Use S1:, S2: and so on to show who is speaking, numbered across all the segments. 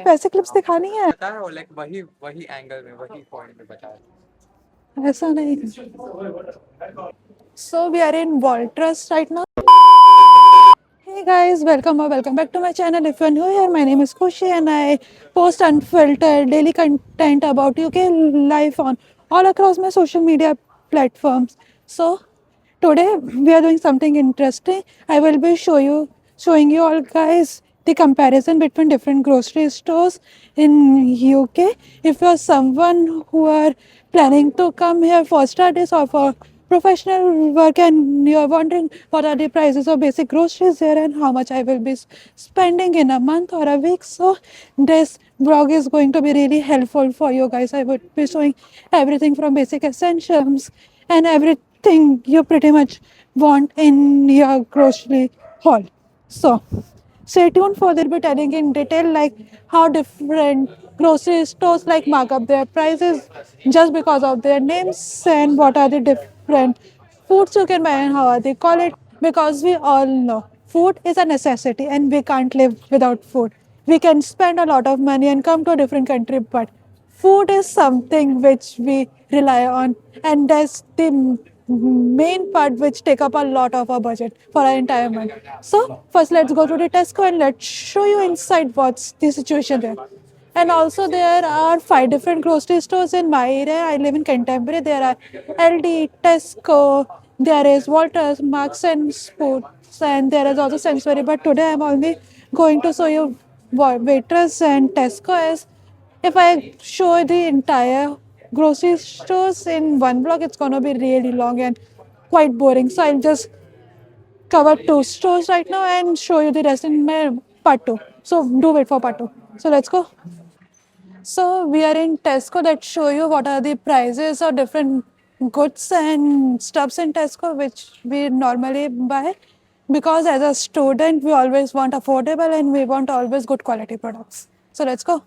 S1: वैसे क्लिप्स दिखानी है,
S2: बता रहा हूँ लाइक वही वही एंगल में वही पॉइंट में बता रहा हूँ।
S1: ऐसा नहीं। So we are in Waltrus right now. Hey guys, welcome or welcome back to my channel. If you're new here, my name is Kushi and I post unfiltered daily content about UK life on all across my social media platforms. So today we are doing something interesting. I will be showing you all guys the comparison between different grocery stores in UK. If you're someone who are planning to come here for studies or for professional work and you're wondering what are the prices of basic groceries here and how much I will be spending in a month or a week, so this vlog is going to be really helpful for you guys. I would be showing everything from basic essentials and everything you pretty much want in your grocery haul. So stay tuned for they'll be telling in detail like how different grocery stores like mark up their prices just because of their names and what are the different foods you can buy and how are they call it, because we all know food is a necessity and we can't live without food. We can spend a lot of money and come to a different country, but food is something which we rely on, and that's the main part which take up a lot of our budget for our entire month. So first let's go to the Tesco and let's show you inside what's the situation there. And also there are 5 different grocery stores in my area. I live in Canterbury. There are LD, Tesco, there is Walters, Marks and Sports, and there is also Sainsbury. But today I'm only going to show you Waitrose and Tesco, as if I show the entire grocery stores in one block, it's gonna be really long and quite boring. So I'll just cover 2 stores right now and show you the rest in my part 2. So do wait for part 2. So let's go. So we are in Tesco. Let's show you what are the prices of different goods and stuffs in Tesco, which we normally buy. Because as a student, we always want affordable and we want always good quality products. So let's go.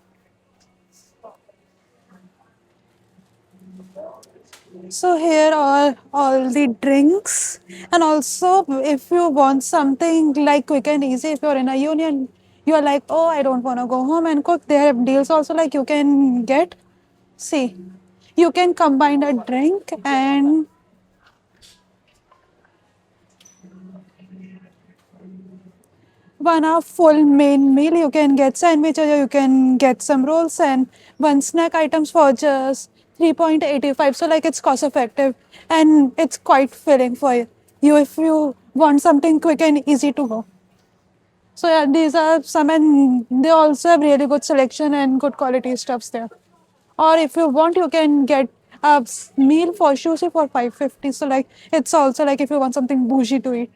S1: So here are all the drinks, and also if you want something like quick and easy, if you're in a union, you're like, oh, I don't want to go home and cook. They have deals also, like you can get, see, you can combine a drink and one a full main meal. You can get sandwich or you can get some rolls and one snack items for just 3.85. So like it's cost effective and it's quite filling for you if you want something quick and easy to go. So yeah, these are some, and they also have really good selection and good quality stuffs there. Or if you want, you can get a meal for sushi for 550. So like it's also like if you want something bougie to eat.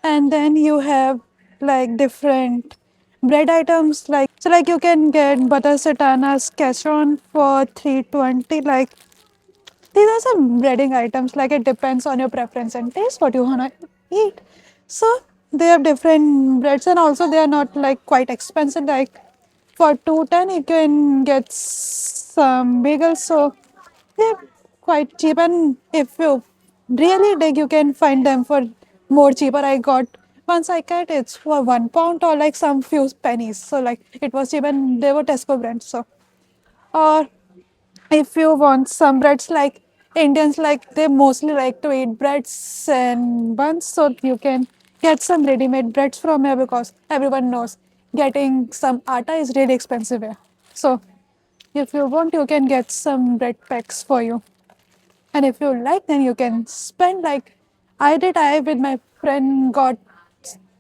S1: And then you have like different bread items, like so like you can get butter satanas casseron for 320. Like these are some breading items, like it depends on your preference and taste what you want to eat. So they have different breads, and also they are not like quite expensive. Like for 210 you can get some bagels, so they're quite cheap. And if you really dig, you can find them for more cheaper. I got once I got it's for £1 or like some few pennies, so like it was cheap and they were Tesco brands. So or if you want some breads, like Indians, like they mostly like to eat breads and buns, so you can get some ready-made breads from here, because everyone knows getting some atta is really expensive here. So if you want, you can get some bread packs for you, and if you like, then you can spend like I did. I with my friend got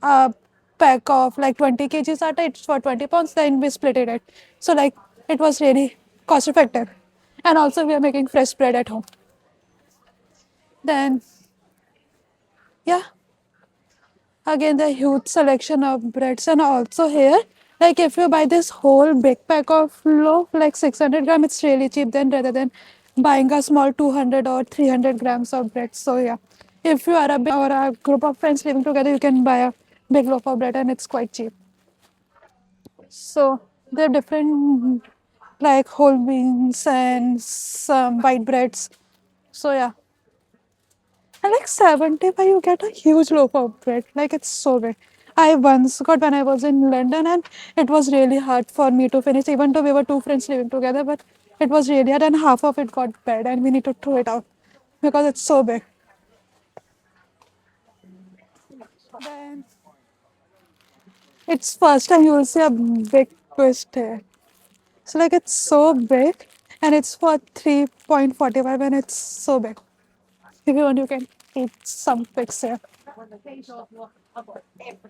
S1: a pack of like 20 kgs atta. It's for £20. Then we split it. So like it was really cost effective, and also we are making fresh bread at home. Then yeah, again the huge selection of breads, and also here like if you buy this whole big pack of loaf like 600 gram, it's really cheap then rather than buying a small 200 or 300 grams of bread. So yeah, if you are a big or a group of friends living together, you can buy a big loaf of bread and it's quite cheap. So they have different like whole beans and some white breads. So yeah, and like 75 you get a huge loaf of bread, like it's so big. I once got when I was in London, and it was really hard for me to finish, even though we were two friends living together. But it was really hard, and half of it got bad, and we need to throw it out because it's so big. Then it's first time you will see a big twist here. So like it's so big, and it's for 3.45, and it's so big. If you want, you can eat some pics here.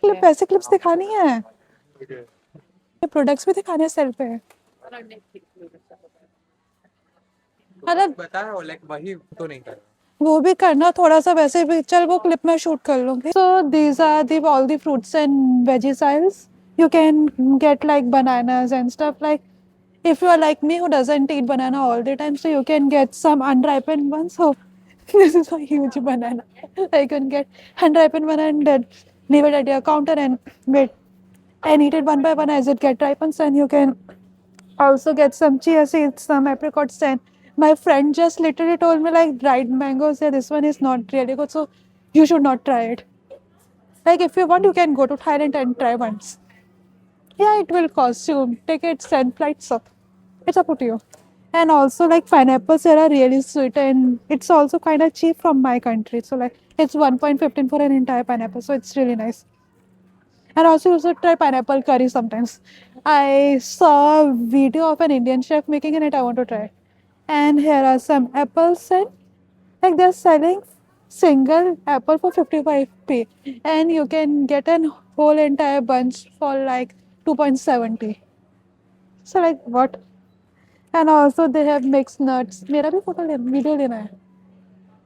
S1: Clip ऐसे clips दिखानी है,
S2: Okay.
S1: ये products भी दिखाने हैं cell पे. मतलब
S2: बताया वो लाइक वही तो नहीं कर
S1: वो भी करना थोड़ा सा वैसे भी, चल वो क्लिप में शूट कर लूंगी. So these are the all the fruits and वेजिसाइल्स. You can get like bananas and stuff. Like if you are like me who doesn't eat banana all the time, so you can get some unripened ones. So this is a huge banana. I can get unripened banana and then leave it at your counter and wait and eat it one by one as it get ripens. And you can also get some chia seeds, some apricots. And my friend just literally told me like dried mangoes. Yeah, this one is not really good, so you should not try it. Like if you want, you can go to Thailand and try once. Yeah, it will cost you tickets and flights. So it's up to you. And also like pineapples here are really sweet, and it's also kind of cheap from my country. So like it's 1.15 for an entire pineapple. So it's really nice. And also you should try pineapple curry sometimes. I saw a video of an Indian chef making it. I want to try. And here are some apples, and like they're selling single apple for 55p, and you can get an whole entire bunch for like 2.70. So like what? And also they have mixed nuts. मेरा भी photo video लेना है,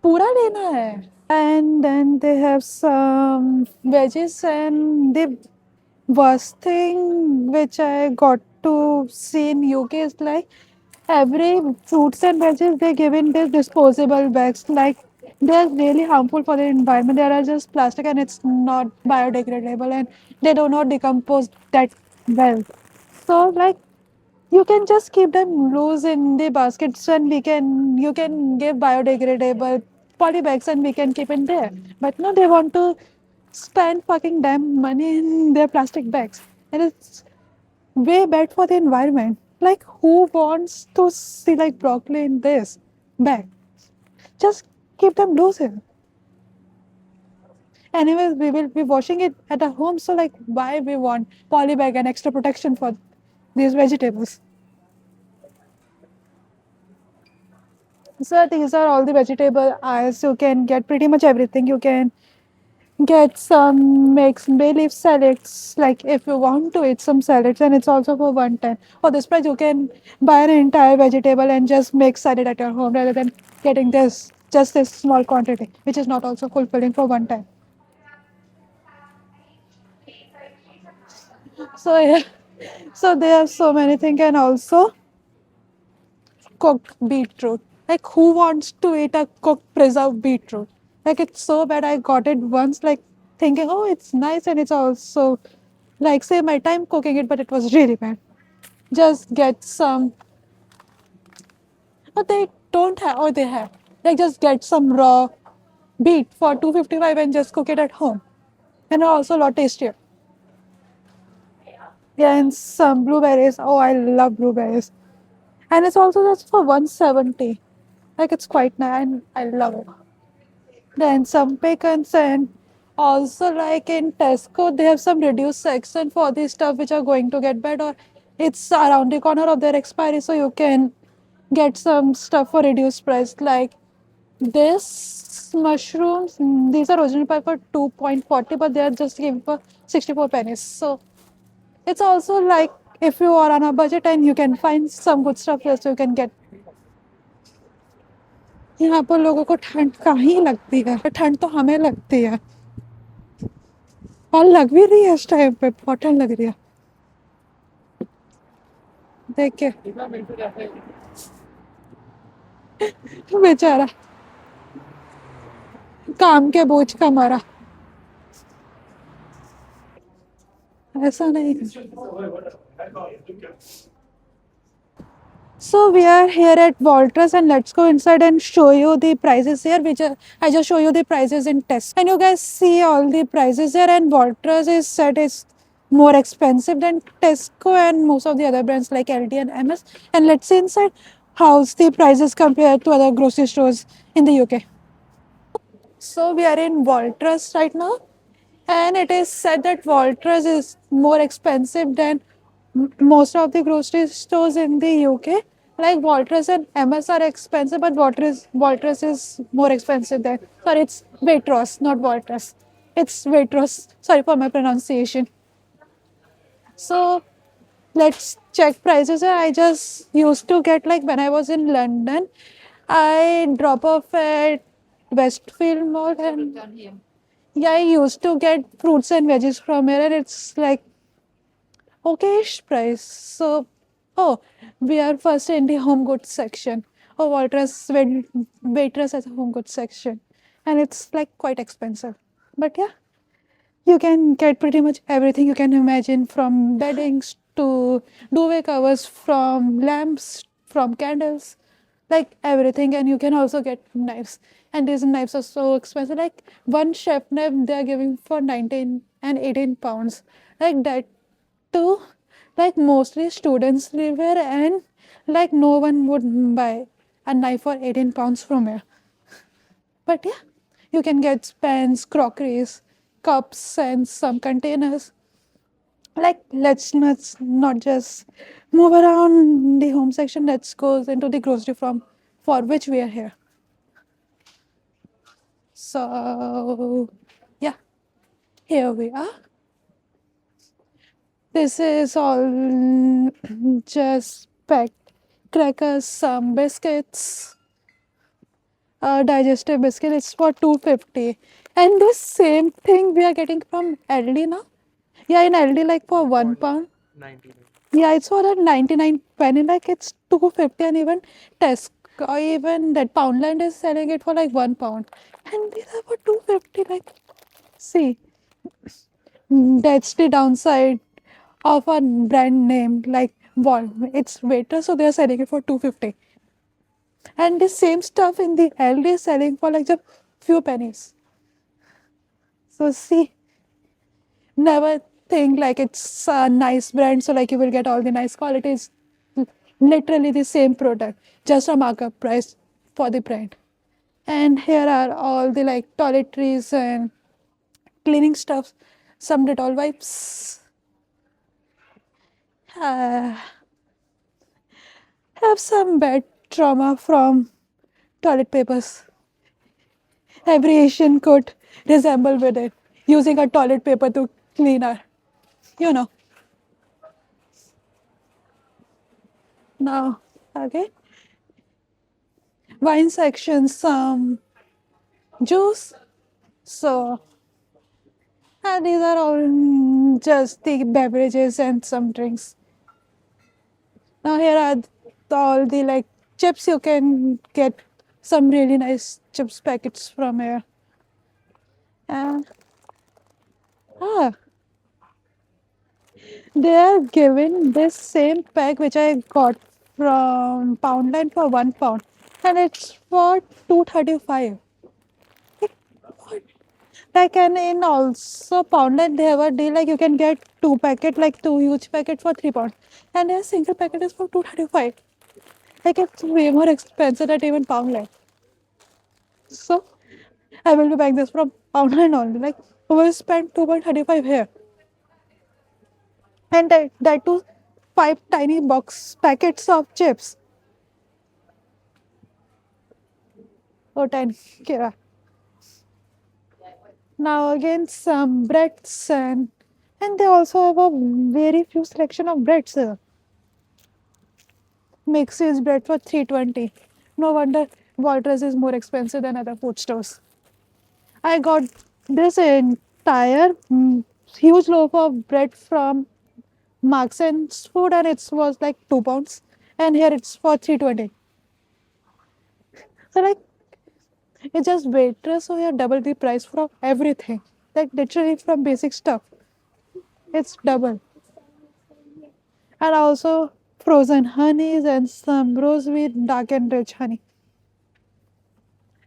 S1: पूरा लेना है. And then they have some veggies, and the worst thing which I got to see in UK is like every fruits and veggies they give in these disposable bags. Like they're really harmful for the environment. They are just plastic, and it's not biodegradable, and they do not decompose that well. So like you can just keep them loose in the baskets, and you can give biodegradable poly bags, and we can keep it there. But no, they want to spend fucking damn money in their plastic bags, and it's way bad for the environment. Like who wants to see like broccoli in this bag? Just keep them loose here. Anyways, we will be washing it at our home, so like why we want poly bag and extra protection for these vegetables? So these are all the vegetable aisles. You can get pretty much everything. You can get some mixed bay leaf salads. Like if you want to eat some salads, and it's also for 110. For this price, you can buy an entire vegetable and just make salad at your home rather than getting this just this small quantity, which is not also fulfilling for one time. So yeah, so they have so many things, and also cooked beetroot. Like who wants to eat a cooked preserved beetroot? Like it's so bad. I got it once, like thinking, oh, it's nice, and it's also like save my time cooking it, but it was really bad. Just get some, but they don't have, or they have. Like just get some raw beet for 255 and just cook it at home, and also a lot tastier. Yeah, and some blueberries. Oh, I love blueberries, and it's also just for 170. Like it's quite nice, and I love it. Then some pecans, and also like in Tesco, they have some reduced section for the stuff which are going to get bad, or it's around the corner of their expiry, so you can get some stuff for reduced price. Like this mushrooms, these are original price for 2.40, but they are just giving for 64 pennies. So it's also like if you are on a budget and you can find some good stuff here, so you can get. यहाँ पर लोगों को ठंड कहीं लगती है, ठंड तो हमें लगती है, और लग भी रही है इस टाइम पे, बहुत ठंड लग रही है. देख के बेचारा काम के बोझ का मारा. ऐसा नहीं है. So we are here at Walters and let's go inside and show you the prices here, which I just show you the prices in Tesco. And you guys see all the prices here, and Walters is said is more expensive than Tesco and most of the other brands like LD and MS. And let's see inside how's the prices compared to other grocery stores in the UK. So we are in Walters right now, and it is said that Walters is more expensive than most of the grocery stores in the UK. Like Walters and MS are expensive, but Walters is more expensive than. Sorry, it's Waitrose, not Walters. It's Waitrose. Sorry for my pronunciation. So let's check prices. I just used to get, like, when I was in London, I drop off at Westfield Mall, and yeah, I used to get fruits and veggies from here, and it's like okayish price. So, oh, we are first in the home goods section. Oh, Waitress has a home goods section, and it's like quite expensive. But yeah, you can get pretty much everything you can imagine, from beddings to duvet covers, from lamps, from candles, like everything. And you can also get knives. And these knives are so expensive. Like one chef knife they are giving for 19 and 18 pounds. Like that too. Like mostly students live here, and like no one would buy a knife for 18 pounds from here. But yeah, you can get pans, crockeries, cups, and some containers. Like, let's not just move around the home section. Let's go into the grocery from for which we are here. So yeah, here we are. This is all just packed crackers, some biscuits, digestive biscuit. It's for 250. And this same thing we are getting from LD now. Yeah, in LD, like for £1.
S2: 19.
S1: Yeah, it's for that 99 penny. Like it's 250, and even Tesco or even that Poundland is selling it for like £1. And these are for 250. Like, see, that's the downside of a brand name like Wal. It's Waiter, so they're selling it for 250. And the same stuff in the LD is selling for like just few pennies. So see, never think like it's a nice brand, so like you will get all the nice qualities. Literally the same product, just a markup price for the brand. And here are all the like toiletries and cleaning stuff, some Dettol wipes. Uh, have some bad trauma from toilet papers. Every Asian could resemble with it, using a toilet paper to clean her. You know. Now, okay. Wine section, some juice. So, these are all just the beverages and some drinks. Now, here are all the like chips. You can get some really nice chips packets from here. And ah, they are giving this same pack which I got from Poundland for £1, and it's for 235. Like, and in also Poundland they have a deal like you can get two packet, like two huge packet for £3, and a single packet is for 235. Like it's way more expensive than even Poundland. So I will be buying this from Poundland only. Like we will spend 2.35 here, and that too, five tiny box packets of chips. Oh, 10 kira. Now again some breads, and they also have a very few selection of breads here. Mixes bread for 320. No wonder Walters is more expensive than other food stores. I got this entire huge loaf of bread from Marks and Food, and it was like £2, and here it's for 320. So like it's just Waitress, so you have double the price for everything. Like literally from basic stuff, it's double. And also frozen honeys and some roseweed dark and rich honey.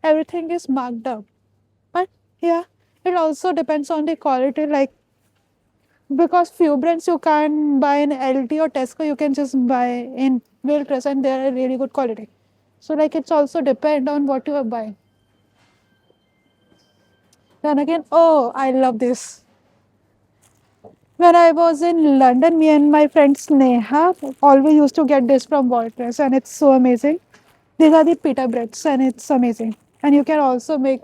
S1: Everything is marked up. But yeah, it also depends on the quality. Like because few brands you can't buy in LT or Tesco, you can just buy in Waitrose and they are really good quality. So like it's also depend on what you are buying. Then again, oh, I love this. When I was in London, me and my friend Sneha always used to get this from Waitrose, and it's so amazing. These are the pita breads, and it's amazing. And you can also make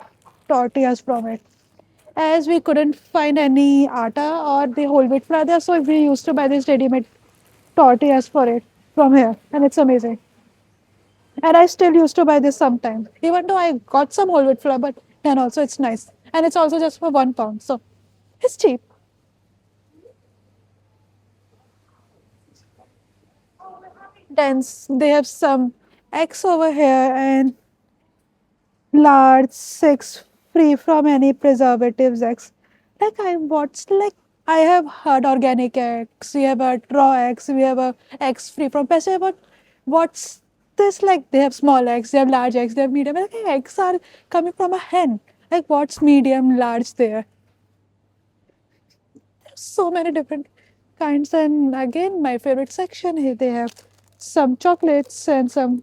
S1: tortillas from it. As we couldn't find any atta or the whole wheat flour there, so we used to buy this ready-made tortillas for it from here, and it's amazing. And I still used to buy this sometimes, even though I got some whole wheat flour, but then also it's nice, and it's also just for £1, so it's cheap. Then they have some eggs over here and large six free from any preservatives eggs. Like I watched like I have heard organic eggs, we have a raw eggs, we have a eggs free from pesticide, but what's this like they have small eggs, they have large eggs, they have medium. Like eggs are coming from a hen. Like what's medium, large there? So many different kinds. And again, my favorite section here they have some chocolates and some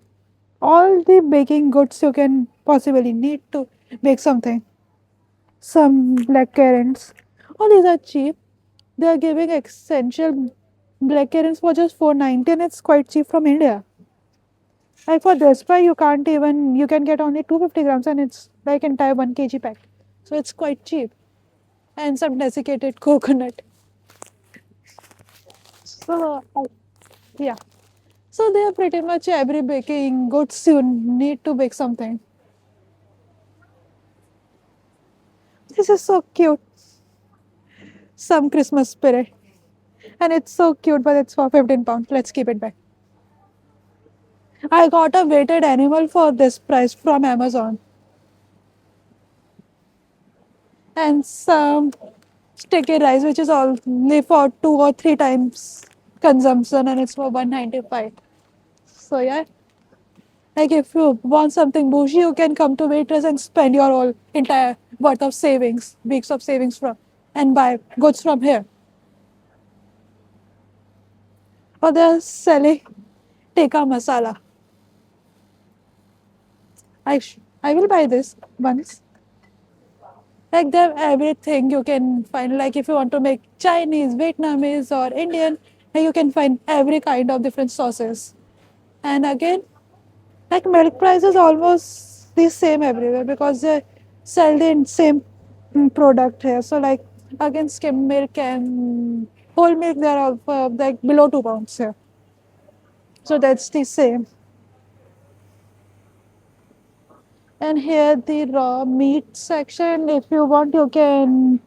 S1: all the baking goods you can possibly need to bake something. Some black currants. All these are cheap. They are giving essential black currants for just 4.90 and it's quite cheap from India. Like for this price, you can get only 250 grams and it's like entire 1 kg pack. So it's quite cheap. And some desiccated coconut. So yeah. So they are pretty much every baking goods you need to bake something. This is so cute. Some Christmas spirit. And it's so cute, but it's for £15. Let's keep it back. I got a weighted animal for this price from Amazon. And some sticky rice, which is only for 2 or 3 times consumption, and it's for 195. So yeah, like if you want something bougie, you can come to Waitrose and spend your whole entire worth of savings, weeks of savings from, and buy goods from here. Or they're selling tikka masala. I will buy this once. Like they have everything you can find. Like if you want to make Chinese, Vietnamese, or Indian, like you can find every kind of different sauces. And again, like milk price is almost the same everywhere because they sell the same product here. So like again, skim milk and whole milk they are all like below £2 here. So that's the same. And here the raw meat section. If you want, you can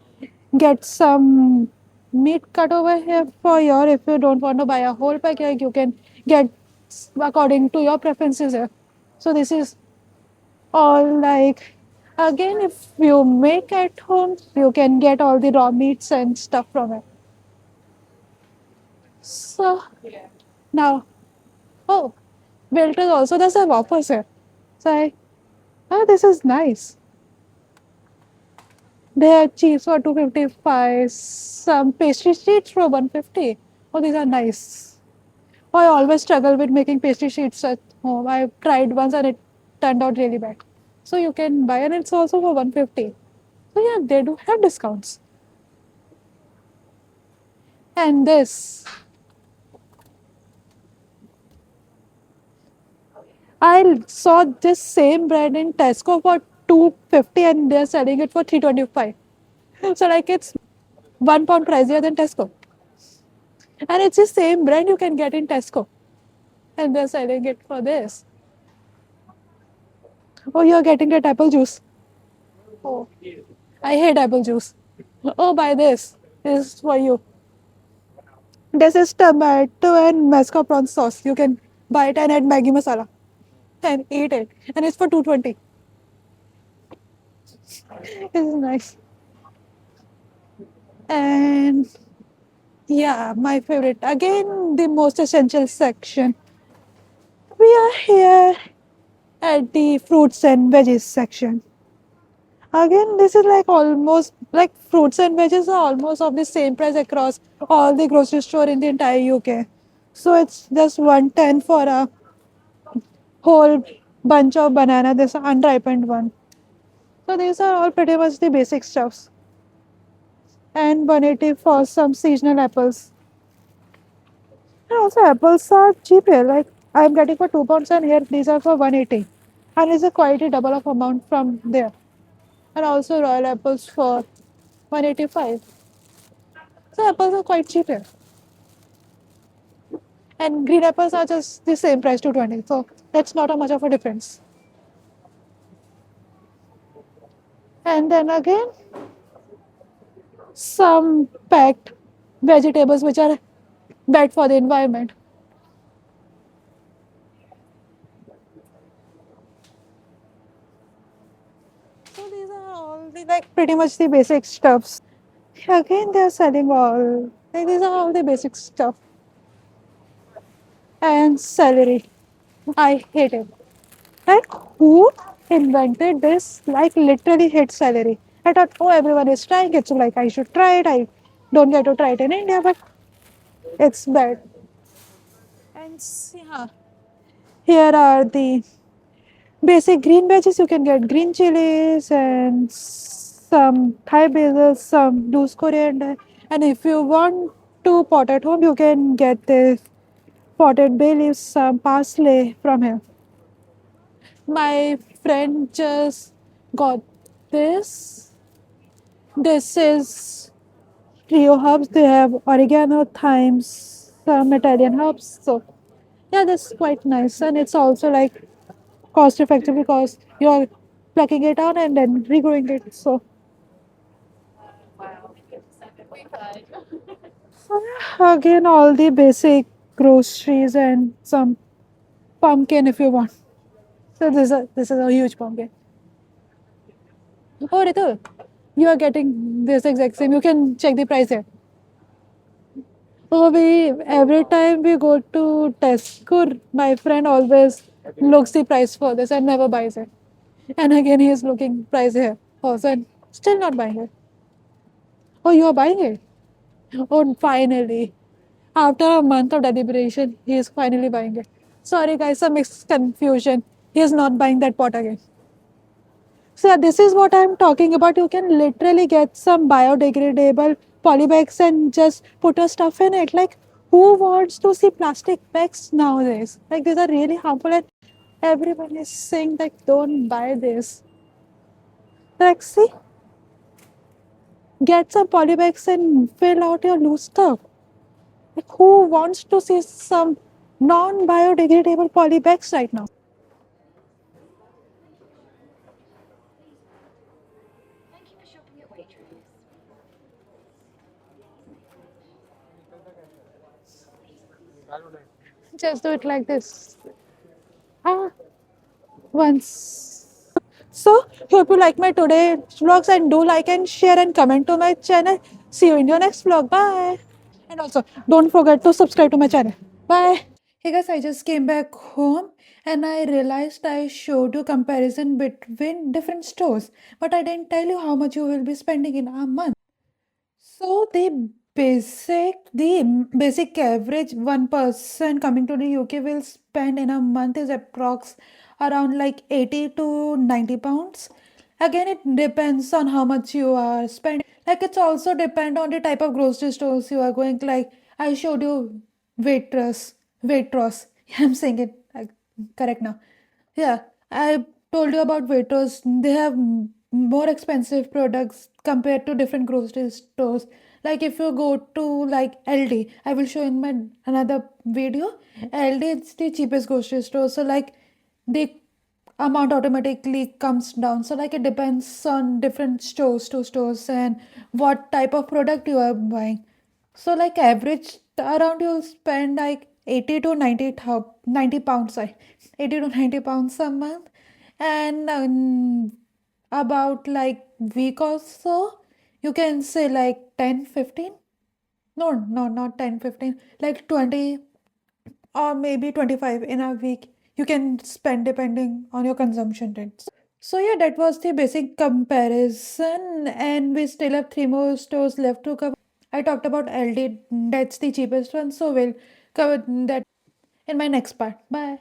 S1: get some meat cut over here for your. If you don't want to buy a whole pack, like you can get according to your preferences here. So this is all like again, if you make at home, you can get all the raw meats and stuff from it. So now, oh, Wilters also does have offers here. So oh, this is nice. They have cheese for 255, some pastry sheets for 150. Oh, these are nice. Oh, I always struggle with making pastry sheets at home. I tried once and it turned out really bad. So you can buy and it's also for 150. So yeah, they do have discounts. And this, I saw this same bread in Tesco for 250 and they're selling it for 325. So like it's £1 pricier than Tesco. And it's the same brand you can get in Tesco. And they're selling it for this. Oh, you're getting that apple juice. Oh, I hate apple juice. Oh, buy this. This is for you. This is tomato and mascarpone sauce. You can buy it and add Maggi masala and eat it. And it's for 220. This is nice. And Yeah, my favorite. Again, the most essential section. We are here at the fruits and veggies section. Again, this is like almost like fruits and veggies are almost of the same price across all the grocery store in the entire UK. So it's just 110 for a whole bunch of banana, this unripened one. So these are all pretty much the basic stuffs. And 180 for some seasonal apples. And also apples are cheap here. Like I'm getting for £2 and here these are for 180. And it's a quite a double of amount from there. And also royal apples for 185. So apples are quite cheap here. And green apples are just the same price 220. So that's not a much of a difference. And then again some packed vegetables which are bad for the environment. So these are all the like pretty much the basic stuffs. Again, they're selling all like these are all the basic stuff. And celery, I hate it. Like who invented this? Like literally hate celery. I thought, oh, everyone is trying it, so like I should try it. I don't get to try it in India, but it's bad. And yeah, here are the basic green veggies. You can get green chilies and some Thai basil, some loose coriander. And if you want to pot at home, you can get this potted bay leaves, some parsley from here. My friend just got this. This is trio herbs. They have oregano, thyme, some Italian herbs. So yeah, that's quite nice. And it's also like cost effective because you're plucking it out and then regrowing it. So again, all the basic groceries and some pumpkin if you want. So this is a huge pumpkin. Oh, Ritu, you are getting this exact same. You can check the price here. So we every time we go to Tesco, my friend always looks the price for this and never buys it. And again, he is looking price here also and still not buying it. Oh, you are buying it. Oh, finally. After a month of deliberation, he is finally buying it. Sorry, guys, some mixed confusion. He is not buying that pot again. So, yeah, this is what I'm talking about. You can literally get some biodegradable polybags and just put your stuff in it. Like, who wants to see plastic bags nowadays? Like, these are really harmful, and everyone is saying, like, don't buy this. Like, see, get some polybags and fill out your loose stuff. Like, who wants to see some non biodegradable polybags right now? Just do it like this. Ah, once. So, hope you like my today's vlogs and do like and share and comment to my channel. See you in your next vlog. Bye. And also, don't forget to subscribe to my channel. Bye. Hey guys, I just came back home and I realized I showed you comparison between different stores, but I didn't tell you how much you will be spending in a month. So the basic average one person coming to the UK will spend in a month is approx around like 80 to 90 pounds. Again, it depends on how much you are spending. Like it's also depend on the type of grocery stores you are going. Like I showed you Waitrose. I'm saying it correct now. Yeah, I told you about Waitrose. They have more expensive products compared to different grocery stores. Like if you go to like LD, I will show in my another video. LD is the cheapest grocery store. So like the amount automatically comes down. So like it depends on different stores to stores and what type of product you are buying. So like average around you'll spend like 80 to 90 pounds, sorry, 80 to 90 pounds a month. And about like week or so, you can say like 10, 15. No, no, not 10, 15, like 20 or maybe 25 in a week you can spend depending on your consumption rates. So yeah, that was the basic comparison, and we still have three more stores left to cover. I talked about LD, that's the cheapest one, so we'll cover that in my next part. Bye.